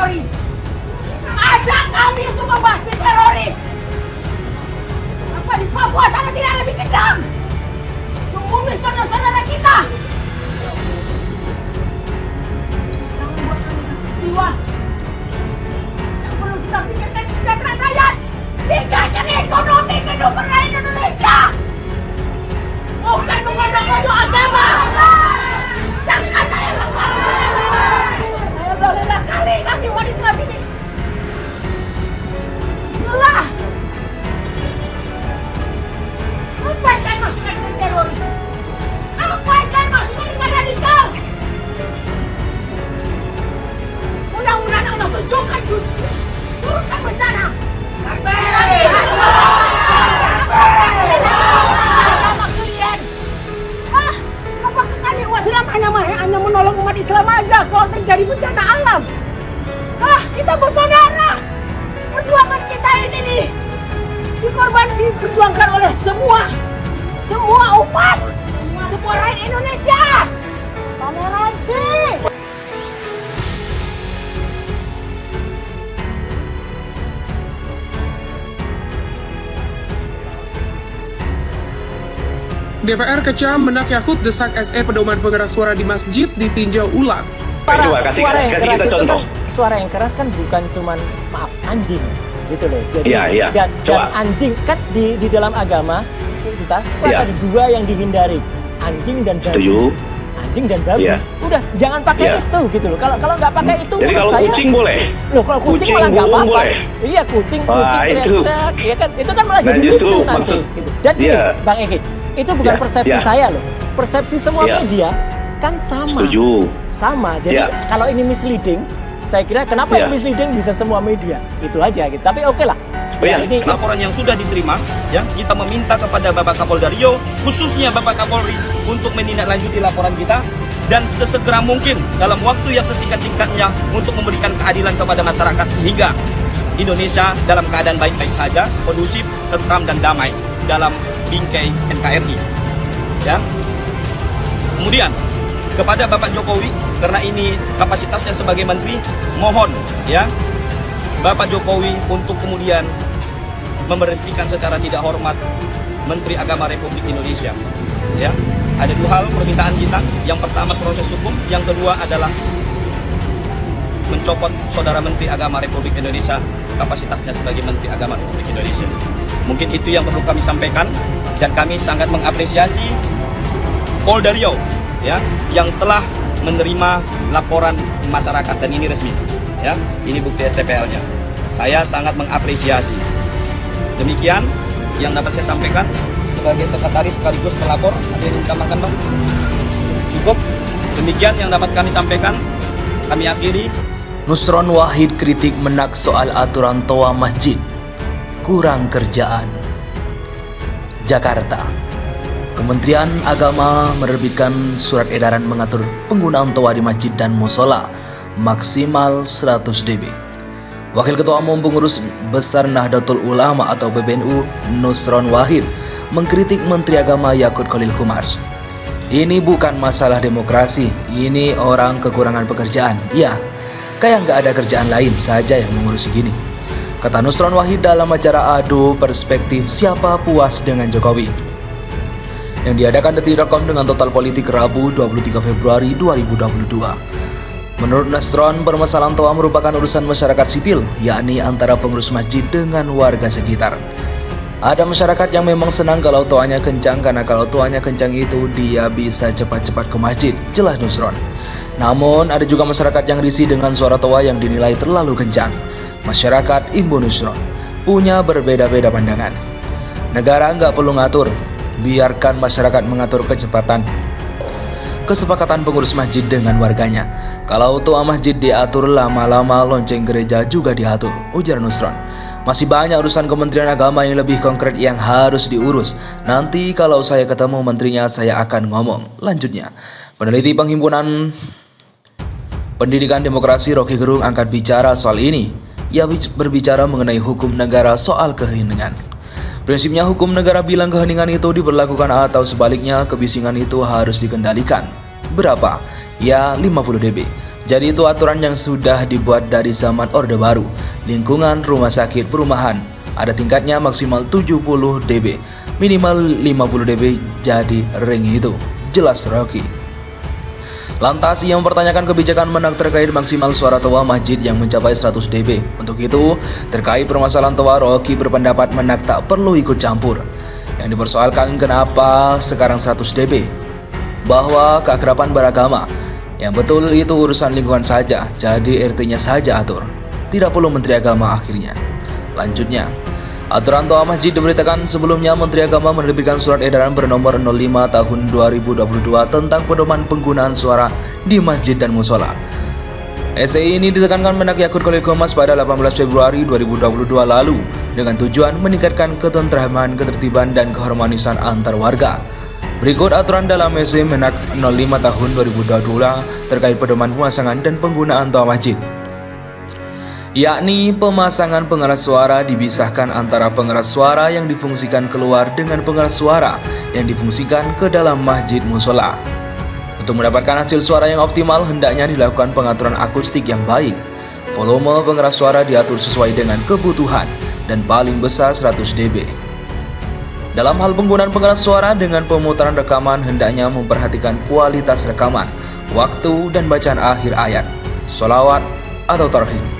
teroris. Ajak kami untuk membasmi teroris. Apa di Papua sana tidak lebih kejam? Untuk membunuh saudara-saudara kita. Jangan buat kami sakit jiwa. Yang perlu kita pikirkan kesejahteraan rakyat. Tingkatkan ekonomi kehidupan rakyat Indonesia. Bukan menggodok-godok agama. Jangan saya lakukan. Saya udah lelah kali kami umat Islam ini. Lelah. Apa yang masukkan ke teroris? Apa yang masukkan ke radikal? Mudah-mudahan Allah tunjukkan turunkan bencana. Apakah kami umat Islam hanya menolong umat Islam aja kalau terjadi bencana alam? Kita bersaudara. Perjuangan kita ini nih diperjuangkan oleh semua umat, semua rakyat Indonesia. Toleransi. DPR kecam menak Yakut desak SE pedoman pengeras suara di masjid ditinjau ulang. Suara yang keras kan bukan cuman maaf anjing gitu loh. Jadi iya. Dan anjing kan di dalam agama kita ada dua yang dihindari, anjing dan babi. Setuju. Anjing dan babi. Udah jangan pakai itu gitu loh. Kalau nggak pakai itu jadi kalau saya, kucing boleh. Loh kalau kucing malah nggak apa-apa. Iya kucing teriak-teriak, ya kan itu kan malah jadi lucu nanti. Gitu. Dan gini, Bang Egi, itu bukan persepsi saya loh. Persepsi semua media kan sama. Setuju. Sama. Jadi kalau ini misleading, saya kira kenapa yang misleading bisa semua media. Itu aja gitu. Tapi oke lah. Ini laporan yang sudah diterima, ya kita meminta kepada Bapak Kapolda Riau, khususnya Bapak Kapolri, untuk menindaklanjuti laporan kita dan sesegera mungkin dalam waktu yang sesingkat-singkatnya untuk memberikan keadilan kepada masyarakat sehingga Indonesia dalam keadaan baik-baik saja, kondusif, tentram dan damai dalam bingkai NKRI. Ya. Kemudian kepada Bapak Jokowi, karena ini kapasitasnya sebagai menteri, mohon ya Bapak Jokowi untuk kemudian memberhentikan secara tidak hormat Menteri Agama Republik Indonesia. Ya, ada dua hal permintaan kita. Yang pertama proses hukum, yang kedua adalah mencopot Saudara Menteri Agama Republik Indonesia kapasitasnya sebagai Menteri Agama Republik Indonesia. Mungkin itu yang perlu kami sampaikan dan kami sangat mengapresiasi Polda Riau ya yang telah menerima laporan masyarakat dan ini resmi. Ya, ini bukti STPL-nya. Saya sangat mengapresiasi. Demikian yang dapat saya sampaikan sebagai sekretaris sekaligus pelapor. Ada yang ditambahkan, Bang? Cukup. Demikian yang dapat kami sampaikan. Kami akhiri. Nusron Wahid kritik menak soal aturan toa masjid. Kurang kerjaan. Jakarta. Kementerian Agama menerbitkan surat edaran mengatur penggunaan toa di masjid dan musola maksimal 100 dB. Wakil Ketua Umum Pengurus Besar Nahdlatul Ulama atau PBNU Nusron Wahid mengkritik Menteri Agama Yakut Khalil Qumas. Ini bukan masalah demokrasi, ini orang kekurangan pekerjaan. Ya, kayak nggak ada kerjaan lain saja yang mengurus gini. Kata Nusron Wahid dalam acara Adu Perspektif Siapa Puas dengan Jokowi yang diadakan Detik.com dengan Total Politik Rabu 23 Februari 2022. Menurut Nusron, permasalahan toa merupakan urusan masyarakat sipil, yakni antara pengurus masjid dengan warga sekitar. Ada masyarakat yang memang senang kalau toanya kencang, karena kalau toanya kencang itu dia bisa cepat-cepat ke masjid, jelas Nusron. Namun ada juga masyarakat yang risih dengan suara toa yang dinilai terlalu kencang. Masyarakat Imbu Nusron punya berbeda-beda pandangan. Negara nggak perlu ngatur, biarkan masyarakat mengatur kecepatan. Kesepakatan pengurus masjid dengan warganya. Kalau toa masjid diatur, lama-lama lonceng gereja juga diatur, ujar Nusron. Masih banyak urusan Kementerian Agama yang lebih konkret yang harus diurus. Nanti kalau saya ketemu menterinya saya akan ngomong. Lanjutnya, peneliti Perhimpunan Pendidikan Demokrasi Rocky Gerung angkat bicara soal ini. Ia berbicara mengenai hukum negara soal keheningan. Prinsipnya hukum negara bilang keheningan itu diberlakukan atau sebaliknya kebisingan itu harus dikendalikan. Berapa? Ya 50 dB. Jadi itu aturan yang sudah dibuat dari zaman Orde Baru. Lingkungan rumah sakit perumahan ada tingkatnya maksimal 70 dB, minimal 50 dB, jadi ring itu. Jelas Rocky. Lantas ia mempertanyakan kebijakan Menak terkait maksimal suara toa masjid yang mencapai 100 dB. Untuk itu, terkait permasalahan toa, Rocky berpendapat Menak tak perlu ikut campur. Yang dipersoalkan kenapa sekarang 100 dB? Bahwa keakraban beragama. Yang betul itu urusan lingkungan saja, jadi RT-nya saja atur. Tidak perlu Menteri Agama akhirnya. Lanjutnya, aturan toa masjid diberitakan sebelumnya Menteri Agama menerbitkan surat edaran bernomor 05 tahun 2022 tentang pedoman penggunaan suara di masjid dan musola. SEI ini ditekankan Menak Yakut Khalil Qomas pada 18 Februari 2022 lalu dengan tujuan meningkatkan ketentraman, ketertiban, dan keharmonisan antar warga. Berikut aturan dalam SEI Menak 05 tahun 2022 terkait pedoman pemasangan dan penggunaan toa masjid. Yakni pemasangan pengeras suara dipisahkan antara pengeras suara yang difungsikan keluar dengan pengeras suara yang difungsikan ke dalam masjid musola. Untuk mendapatkan hasil suara yang optimal, hendaknya dilakukan pengaturan akustik yang baik. Volume pengeras suara diatur sesuai dengan kebutuhan dan paling besar 100 dB. Dalam hal penggunaan pengeras suara dengan pemutaran rekaman, hendaknya memperhatikan kualitas rekaman, waktu, dan bacaan akhir ayat, sholawat, atau tarhim.